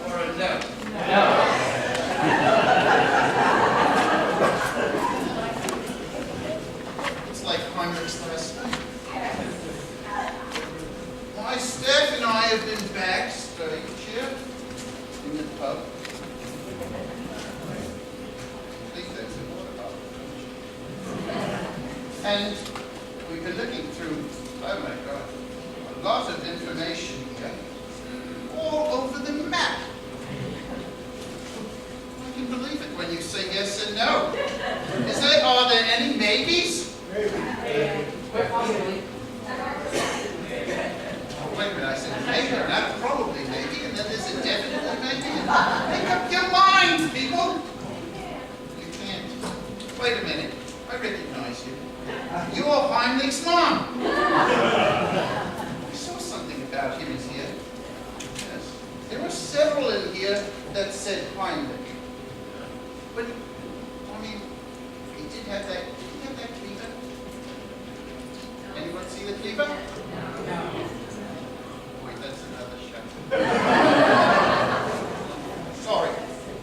Or a no? No. It's like Heinrich's last night. My staff and I have been backstage here in the pub. I think that's a water pub. And we've been looking through, oh my God, a lot of information here, all over the map. I can believe it when you say yes and no. Are there any maybes? Maybe. Possibly. Oh, wait a minute, I said maybe, not probably maybe, and then there's a definitely maybe. Make up your mind, people! You can't. Wait a minute, I recognize you. You're Heinrich's mom! I saw something about him is here. Yes. There were several in here that said Heinrich. But, I mean, he did have that cleaver. Anyone see the cleaver? No. Wait, that's another show. Sorry.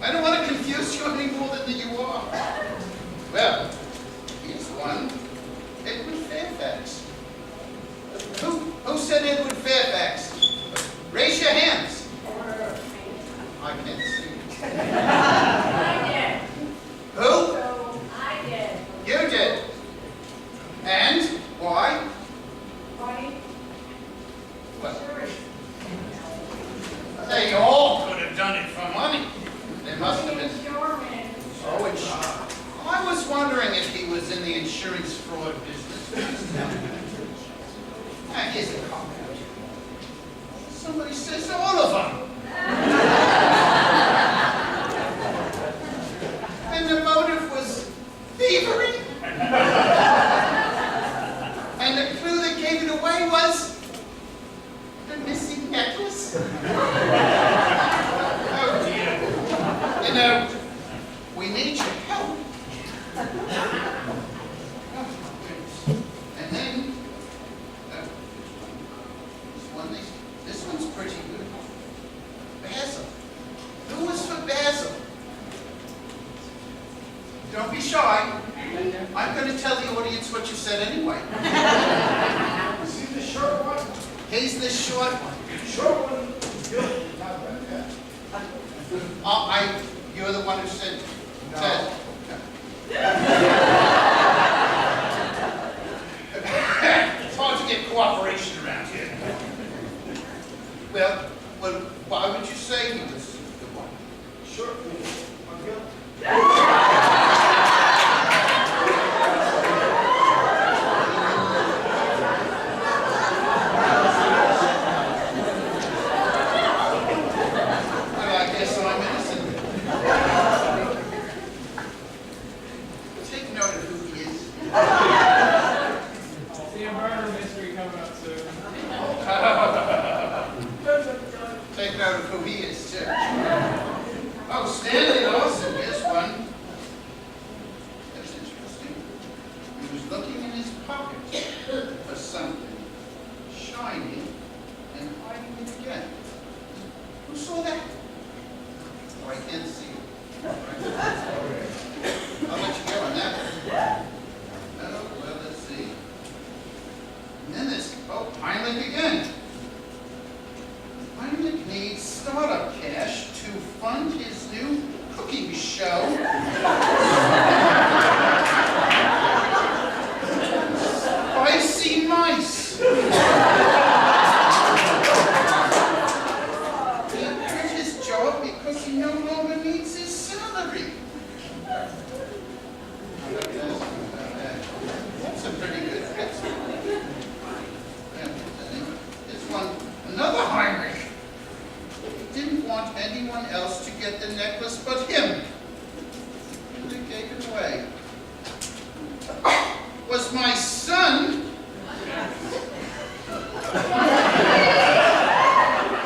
I don't want to confuse you any more than you are. Well, here's one. Edward Fairfax. Who said Edward Fairfax? Raise your hands. I can't see. I did. Who? I did. You did. And why? Money? Well, Insurance. they all could have done it for money. They must have been. Insurance. Oh, I was wondering if he was in the insurance fraud business. Here's a cop out. Somebody says all of them. And the motive was thievery. And the clue that gave it away was the missing necklace. Oh dear. You know, we need your help. And then, this one's pretty good. Basil. Who was for Basil? Don't be shy. I'm going to tell the audience what you said anyway. Is he the short one? He's the short one. Short one is good. Not bad. You're the one who said. No. It's hard to get cooperation around here. Well, why would you say he was the one? Short one. I'm good. Well, I guess I'm innocent. Take note of who he is. See a murder mystery coming up soon. Take note of who he is, too. Oh, Stanley Lawson, here's one. That's interesting. He was looking in his pocket for something shiny and hiding it again. Who saw that? Oh, I can't see it. I'll let you go on that one. Oh, well, let's see. And then there's, Heinrich again. Heinrich needs startup cash to fund his new cooking show. Spicy mice. He quit his job because he no longer needs his salary. That's a pretty good fit. Here's one, another Heinrich. He didn't want anyone else to get the necklace but him. He gave it away. Was my son.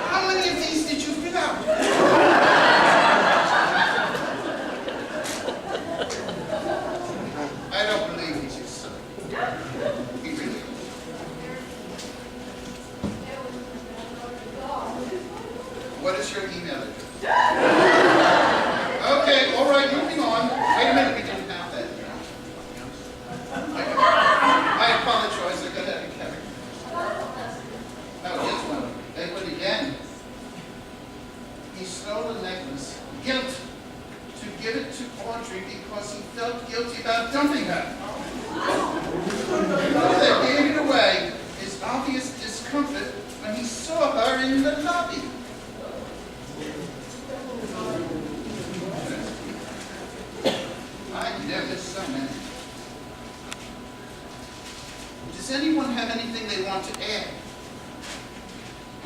How many of these did you fill out? I don't believe he's your son. He really is. What is your email address? Okay, all right, moving on. Wait a minute, we didn't have that. I apologize, I got out of character. Oh, here's one. Edward again. He stole a necklace. Guilt. To give it to Audrey because he felt guilty about dumping her. They gave it away. His obvious discomfort when he saw her in the lobby. I never saw many. Does anyone have anything they want to add?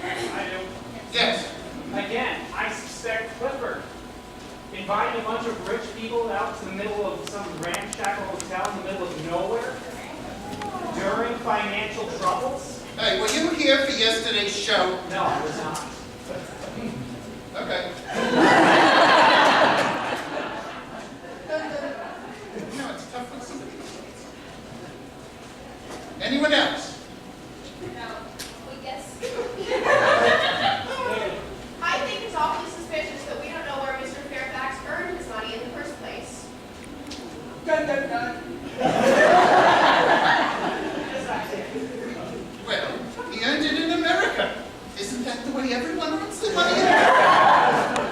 I do. Yes. Again, I suspect Clifford inviting a bunch of rich people out to the middle of some ramshackle hotel in the middle of nowhere during financial troubles. Hey, were you here for yesterday's show? No, I was not. Okay. No, it's tough when somebody else. Anyone else? No, we guess. I think it's awfully suspicious that we don't know where Mr. Fairfax earned his money in the first place. Dun, dun, dun. Well, he earned it in America. Isn't that the way everyone earns their money in America?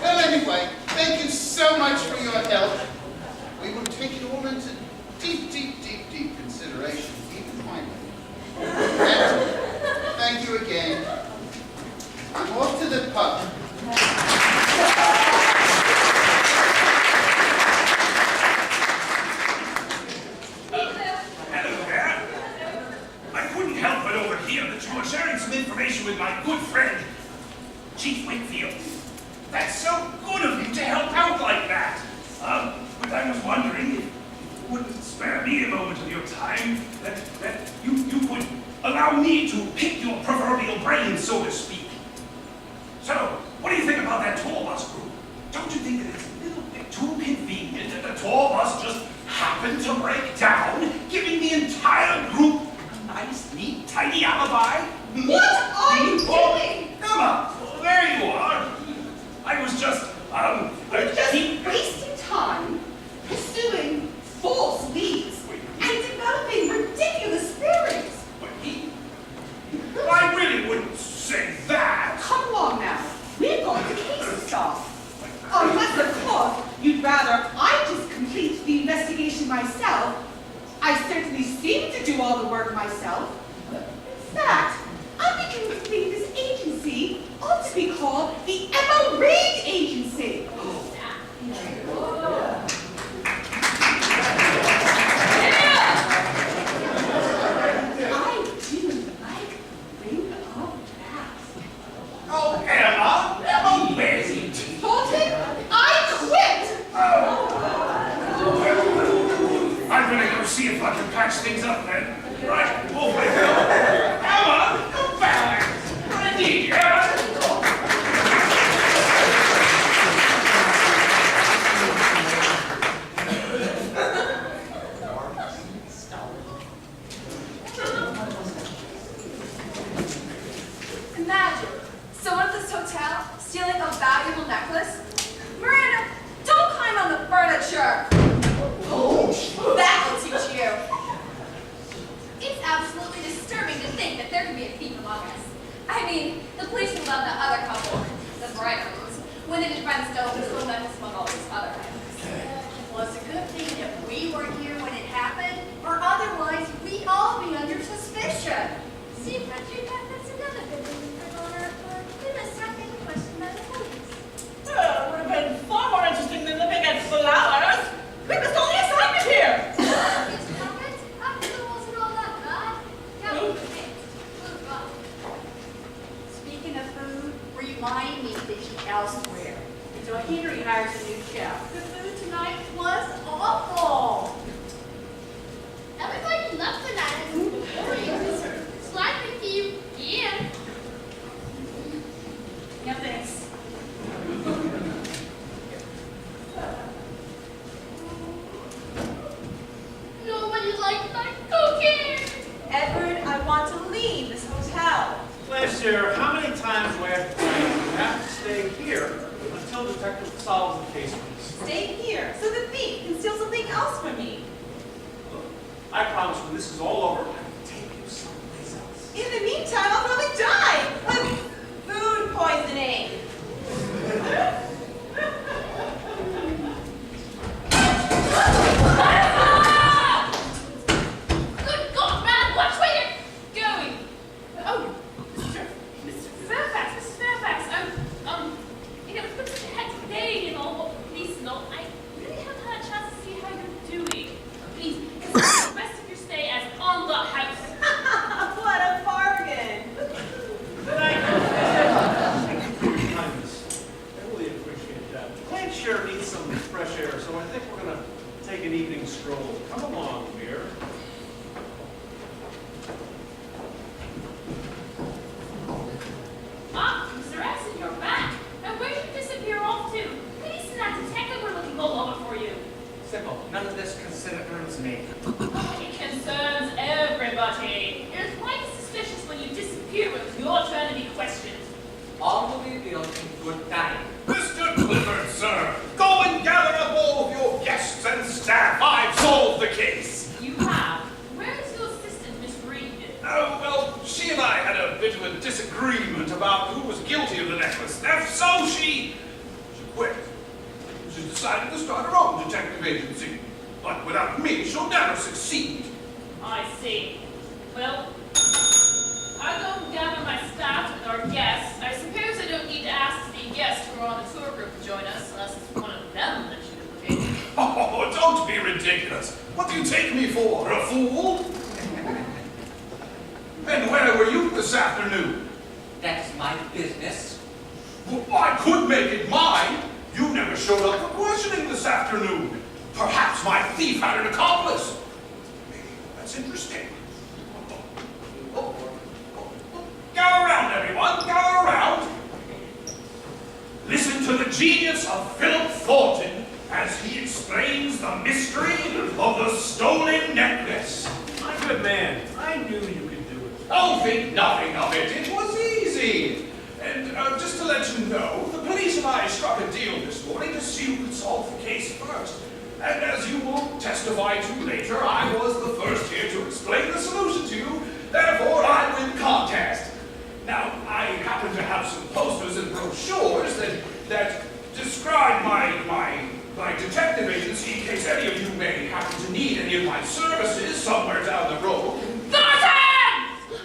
Well, anyway, thank you so much for your help. We will take it all into deep consideration, even finally. And thank you again. I'm off to the pub. Hello there. I couldn't help but overhear that you were sharing some information with my good friend, Chief Wakefield. That's so good of you to help out like that. But I was wondering if you wouldn't spare me a moment of your time, that you would allow me to pick your proverbial brain, so to speak. So, what do you think about that tour bus group? Don't you think that it's a little bit too convenient that the tour bus just happened to break down, giving the entire group a nice, neat, tidy alibi? What are you doing? Emma, there you are. I was just, You're just wasting time pursuing false leads and developing ridiculous theories. I really wouldn't say that. Come along now. We've got the case to solve. Unless, of course, you'd rather I just complete the investigation myself. I certainly seem to do all the work myself. In fact, I'm beginning to think this agency ought to be called the Emma Reed Agency. I do like the ring of that. Oh, Emma, wait. Fulton, I quit! I'm gonna go see if I can patch things up then. Right, off I go. Emma, come back. Ready, yeah? Imagine someone at this hotel stealing a valuable necklace. Miranda, don't climb on the furniture. That will teach you. It's absolutely disturbing to think that there could be a thief among us. I mean, the police would love the other couple, the Brightons, when they did find stolen the school necklace among all these other items. Well, it's a good thing that we weren't here when it happened, or otherwise we'd all be under suspicion. See, Frederick, that's another good reason for going on our tour. We must start getting questioned by the police. It would have been far more interesting than living at flowers. We must only assignment here. Yes, Robert. After the wasn't all that bad. Yeah, food gone. Speaking of food, remind me to eat elsewhere. Until Henry hires a new chef. The food tonight was awful. Everybody loves bananas. Slide with you. Yeah. No thanks. Nobody likes my cooking. Edward, I want to leave this hotel. Lester, how many times do I have I promise when this is all over, I will take you someplace else. In the meantime, I'll probably die of Food poisoning. Good God, man, watch where you're going. Oh, Mr. Fairfax, Mrs. Fairfax, you know, it's been such a hectic day and all, but please, no, I really haven't had a chance to see how you're doing. Please, consider the rest of your stay as on the house. What a bargain! Thank you. Kindness. I really appreciate that. Lancashire needs some fresh air, so I think we're going to take an evening stroll. Come along, dear. Ah, Mr. Exon, you're back. Now where did you disappear off to? Please send that detective we're looking all over for you. Simple. None of this concerns me. It concerns everybody. It is quite suspicious when you disappear when it's your turn to be questioned. All will be revealed in good time. Mr. Clifford, sir, go and gather up all of your guests and staff. I've solved the case. You have. Where is your assistant, Miss Reed? Oh, well, she and I had a bit of a disagreement about who was guilty of the necklace. And so she quit. She decided to start her own detective agency. But without me, she'll never succeed. I see. Well, I'll go and gather my staff with our guests. I suppose I don't need to ask the guests who are on the tour group to join us, unless it's one of them that you implicated. Oh, don't be ridiculous. What do you take me for, a fool? And where were you this afternoon? That's my business. Well, I could make it mine. You never showed up for questioning this afternoon. Perhaps my thief had an accomplice. That's interesting. Gather around, everyone. Gather around. Listen to the genius of Philip Thornton as he explains the mystery of the stolen necklace. My good man, I knew you could do it. Oh, think nothing of it. It was easy. And just to let you know, the police and I struck a deal this morning to see who could solve the case first. And as you will testify to later, I was the first here to explain the solution to you. Therefore, I win the contest. Now, I happen to have some posters and brochures that describe my detective agency in case any of you may happen to need any of my services somewhere down the road. Thornton!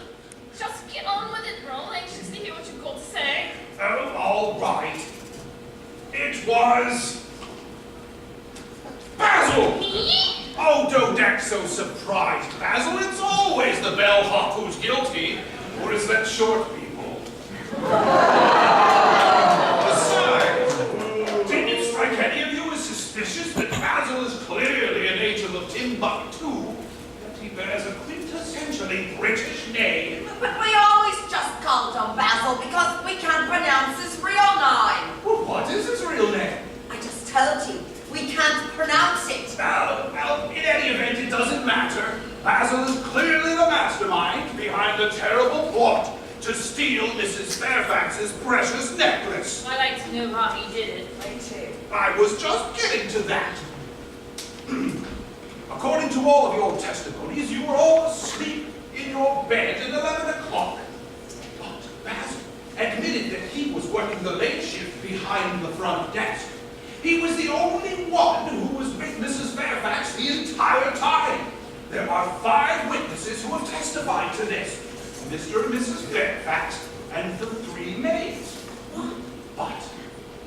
Just get on with it, we're all anxious to hear what you've got to say. Oh, all right. It was Basil! Me? Oh, don't act so surprised, Basil. It's always the bellhop who's guilty. Or is that short people? Besides, didn't it strike any of you as suspicious that Basil is clearly a native of Timbuktu, that he bears a quintessentially British name? But we always just called him Basil because we can't pronounce his real name. Well, what is his real name? I just told you, we can't pronounce it. Well, in any event, it doesn't matter. Basil is clearly the mastermind behind the terrible plot to steal Mrs. Fairfax's precious necklace. I'd like to know how he did it. Me too. I was just getting to that. According to all of your testimonies, you were all asleep in your bed at 11 o'clock. But Basil admitted that he was working the late shift behind the front desk. He was the only one who was with Mrs. Fairfax the entire time. There are 5 witnesses who have testified to this. Mr. and Mrs. Fairfax and the 3 maids. But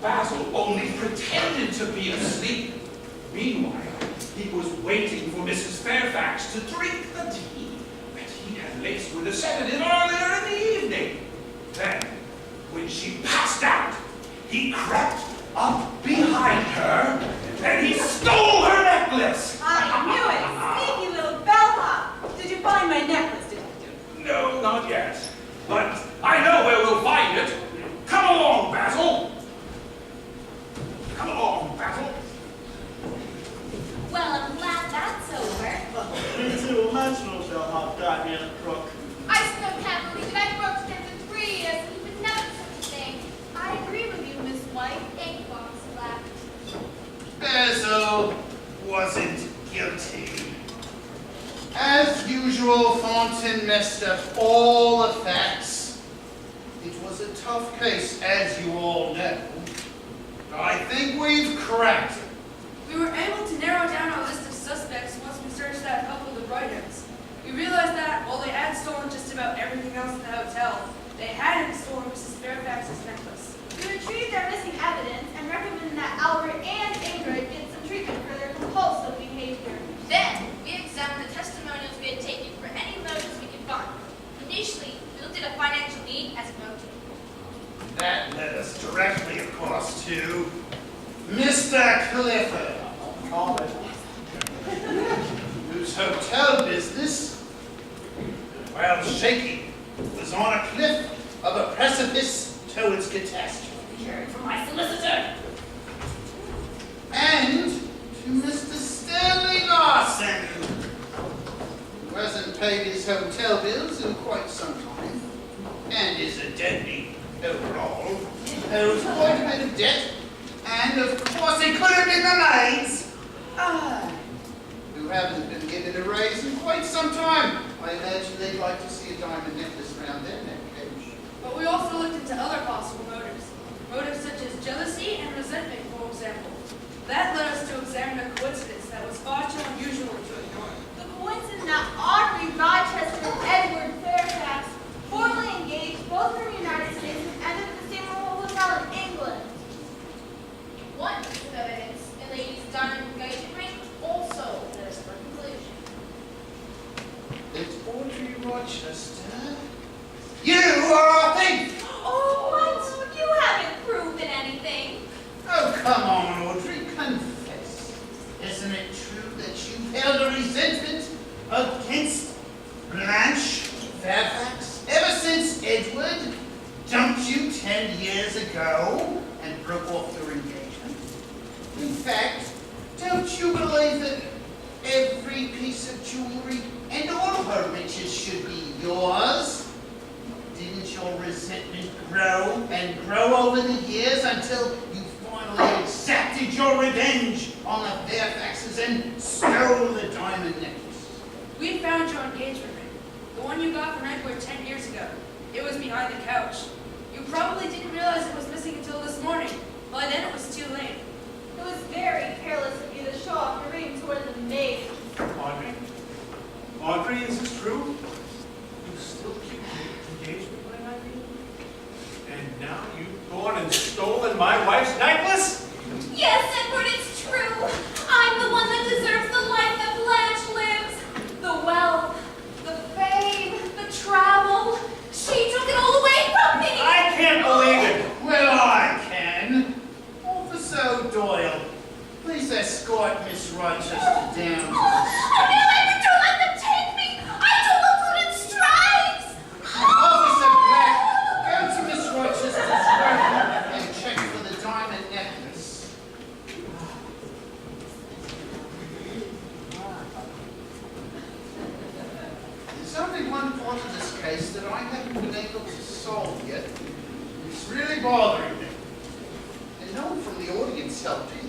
Basil only pretended to be asleep. Meanwhile, he was waiting for Mrs. Fairfax to drink the tea that he had laced with a sedative earlier in the evening. Then, when she passed out, he crept up behind her and he stole her necklace. I knew it! Sneaky little bellhop! Did you find my necklace, detective? No, not yet. But I know where we'll find it. Come along, Basil. Come along, Basil. Well, I'm glad that's over. Me too. Imagine no bellhop got me in a crook. I just can't believe that I worked there for 3 years and he would never do such a thing. I agree with you, Miss White. Egg box left. Basil wasn't guilty. As usual, Thornton messed up all the facts. It was a tough case, as you all know. But I think we've cracked it. We were able to narrow down our list of suspects once we searched that couple of write-ins. We realized that while they had stolen just about everything else in the hotel, they hadn't stolen Mrs. Fairfax's necklace. We retrieved their missing evidence and recommended that Albert and Ingrid get some treatment for their compulsive behavior. Then, we examined the testimonials we had taken for any motives we could find. Initially, we looked at a financial need as a motive. That led us directly, of course, to Mr. Clifford, whose hotel business, while shaky, was on a cliff of a precipice towards catastrophe. Heard from my solicitor. And to Mr. Stanley Larson, who hasn't paid his hotel bills in quite some time, and is a deadbeat overall, owes quite a bit of debt, and of course it could have been the maids, who haven't been given a raise in quite some time. I imagine they'd like to see a diamond necklace around their neck cage. But we also looked into other possible motives. Motives such as jealousy and resentment, for example. That led us to examine a coincidence that was far too unusual to ignore. The coincidence that Audrey Rochester and Edward Fairfax formerly engaged, both from the United States, and ended at the same hotel in England. One piece of evidence, a lady's diamond engagement ring, also led us to a conclusion. It's Audrey Rochester. You are a thief! Oh, what? You haven't proven anything. Oh, come on, Audrey, confess. Isn't it true that you held a resentment against Blanche Fairfax ever since Edward dumped you 10 years ago and broke off your engagement? In fact, don't you believe that every piece of jewelry and all her riches should be yours? Didn't your resentment grow and grow over the years until you finally exacted your revenge on the Fairfaxes and stole the diamond necklace? We found your engagement ring, the one you got from Edward 10 years ago. It was behind the couch. You probably didn't realize it was missing until this morning. By then it was too late. It was very careless of you to show off your ring to one of the maids. Audrey? Audrey, is this true? You still keep the engagement ring, Irene? And now you've gone and stolen my wife's necklace? Yes, Edward, it's true. I'm the one that deserves the life that Blanche lives. The wealth, the fame, the travel. She took it all away from me. I can't believe it. Well, I can. Officer Doyle, please escort Miss Rochester down to the Oh no, Edward, don't let them take me. I don't look good in stripes. Officer Black, go to Miss Rochester's room and check for the diamond necklace. There's only one part of this case that I haven't been able to solve yet. It's really bothering me. And no one from the audience helped either.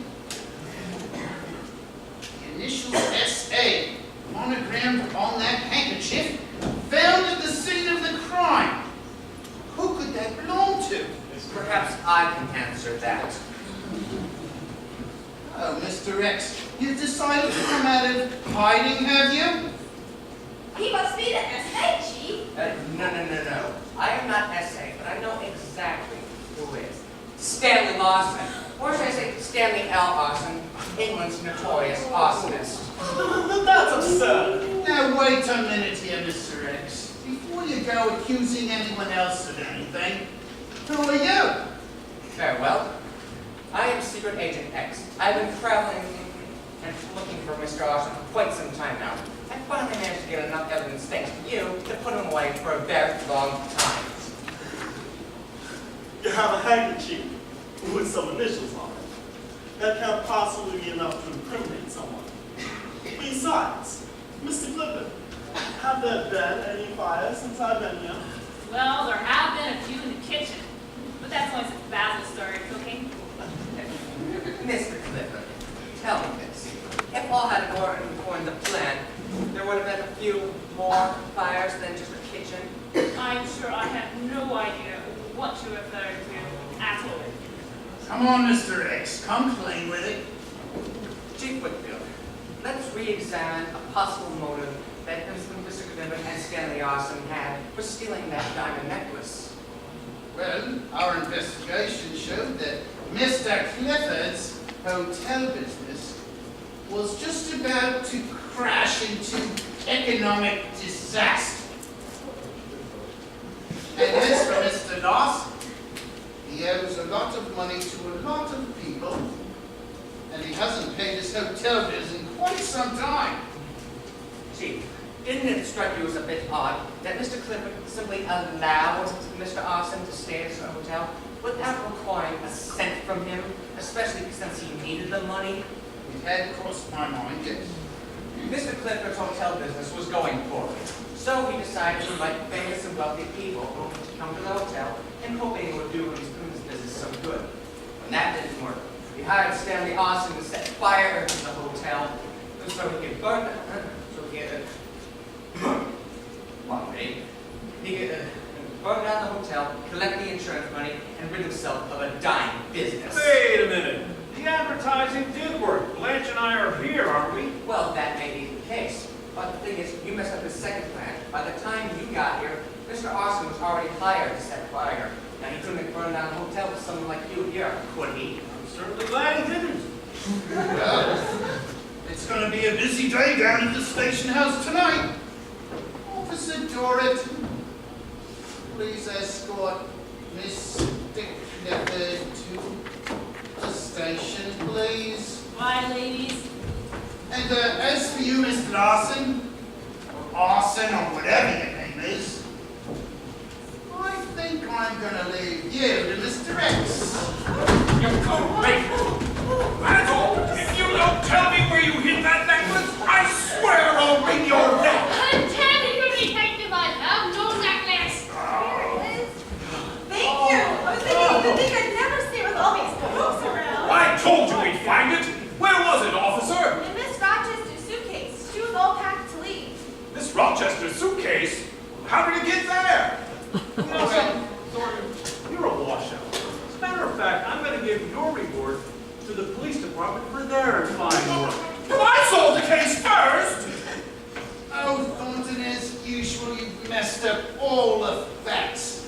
The initials S.A. monogrammed on that handkerchief found at the scene of the crime. Who could that belong to? Perhaps I can answer that. Oh, Mr. X, you've decided to come out of hiding, have you? He must be the S.A. Chief. No. I am not S.A., but I know exactly who is. Stanley Lawson. Or should I say Stanley L. Lawson, England's notorious arsonist. That's absurd. Now wait a minute here, Mr. X. Before you go accusing anyone else of anything, who are you? Very well. I am Secret Agent X. I've been traveling and looking for Mr. Lawson for quite some time now. I finally managed to get enough evidence, thanks to you, to put him away for a very long time. You have a handkerchief with some initials on it. That can't possibly be enough to incriminate someone. Besides, Mr. Clifford, have there been any fires since I've been here? Well, there have been a few in the kitchen, but that's only since Basil started cooking. Mr. Clifford, tell me this. If all had gone according to plan, there would have been a few Come on, Mr. X, come clean with it. Chief Whitfield, let's re-examine a possible motive that Mr. Clifford and Stanley Arson had for stealing that diamond necklace. Well, our investigation showed that Mr. Clifford's hotel business was just about to crash into economic disaster. And as for Mr. Larson, he owes a lot of money to a lot of people, and he hasn't paid his hotel bills in quite some time. Chief, didn't it strike you as a bit odd that Mr. Clifford simply allowed Mr. Arson to stay at his hotel without requiring a cent from him, especially since he needed the money? It had crossed my mind, yes. Mr. Clifford's hotel business was going poorly, so he decided to invite famous and wealthy people to come to the hotel and hoping it would do his business some good. When that didn't work, he hired Stanley Arson to set fire to the hotel so he could burn burn down the hotel, collect the insurance money, and rid himself of a dying business. Wait a minute. The advertising did work. Blanche and I are here, aren't we? Well, that may be the case. But the thing is, you messed up his second plan. By the time you got here, Mr. Arson was already hired to set fire. Now, he couldn't have burned down the hotel with someone like you here, could he? I'm certainly glad he didn't. Well, it's going to be a busy day down at the station house tonight. Officer Dorrit, please escort Miss Clifford to the station, please. Bye, ladies. And as for you, Miss Larson, or Arson, or whatever your name is, I think I'm going to leave you to Mr. X. You go wait. Asshole, if you don't tell me where you hid that necklace, I swear I'll wring your neck. I'm telling you, detective, I have no necklace. Thank you. I was thinking you would think I'd never stay with all these crooks around. I told you we'd find it. Where was it, officer? In Miss Rochester's suitcase. She was all packed to leave. This Rochester suitcase? How did it get there? You know something, Thornton? You're a washout. As a matter of fact, I'm going to give your reward to the police department for their fine work. Well, I solved the case first. Oh, Thornton, as usual, you've messed up all the facts.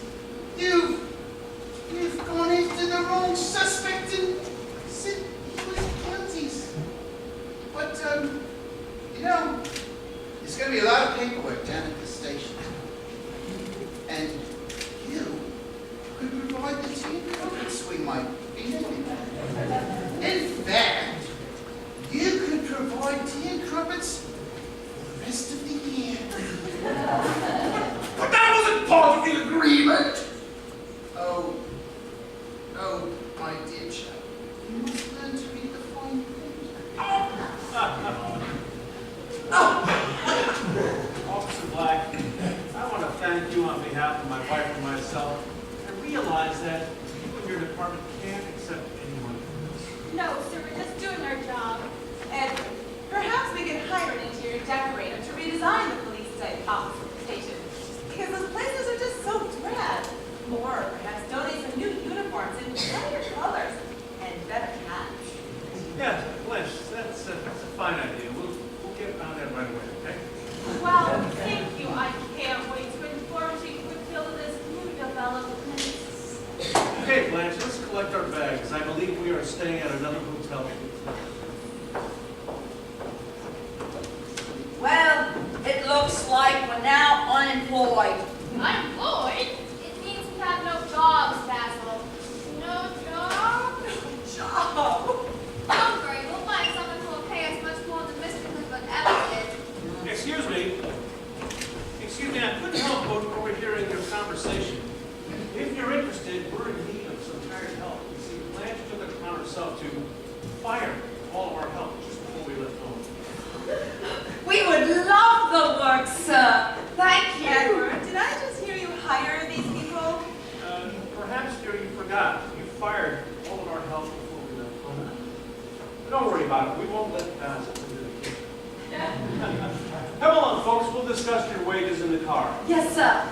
You've gone into the wrong suspect and said he was Cordts. But, you know, there's going to be a lot of paperwork down at the station. And you could provide the tea and crumpets we might be needing. In fact, you could provide tea and crumpets for the rest of the year. But that wasn't part of the agreement. Oh, my dear chap, you must learn to read the fine print. Officer Black, I want to thank you on behalf of my wife and myself. I realize that you and your department can't accept anyone. No, sir, we're just doing our job. And perhaps we can hire an interior decorator to redesign the police station. Because those places are just so drab. Or perhaps donate some new uniforms in brighter colors and better hats. Yeah, Blanche, that's a fine idea. We'll get on that right away, okay? Well, thank you. I can't wait to inform Chief Whitfield of this new development. Okay, Blanche, let's collect our bags. I believe we are staying at another hotel. Well, it looks like we're now unemployed. Unemployed? It means we have no jobs, Basil. No job? Job? Don't worry, we'll find someone who will pay us much more than Mr. Clifford ever did. Excuse me. I couldn't help but overhearing your conversation. If you're interested, we're in need of some hired help. You see, Blanche took it upon herself to fire all of our help just before we left home. We would love the work, sir. Thank you. Edward, did I just hear you hire these people? Perhaps, dear, you forgot. You fired all of our help before we left home. But don't worry about it. We won't let Basil into the kitchen. Come along, folks. We'll discuss your wages in the car. Yes, sir.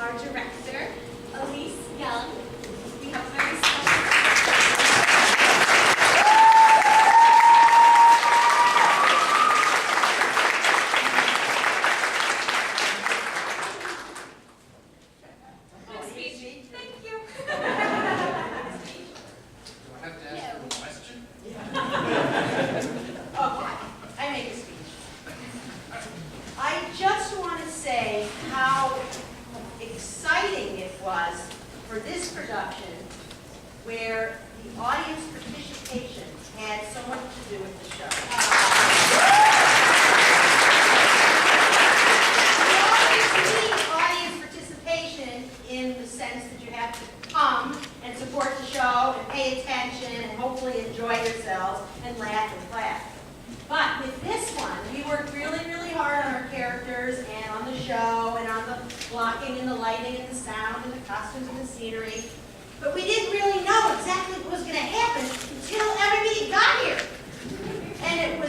our director, Elise Young. We have a very special Speech. Thank you. Do I have to ask you a question? Okay, I make a speech. I just want to say how exciting it was for this production where the audience participation had so much to do with the show. We always need audience participation in the sense that you have to come and support the show and pay attention and hopefully enjoy yourselves and laugh and clap. But with this one, we worked really, really hard on our characters and on the show and on the blocking and the lighting and the sound and the costumes and the scenery. But we didn't really know exactly what was going to happen until everybody got here. And it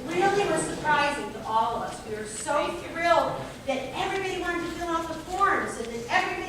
really was surprising to all of us. We were so thrilled that everybody wanted to fill out the forms and that everybody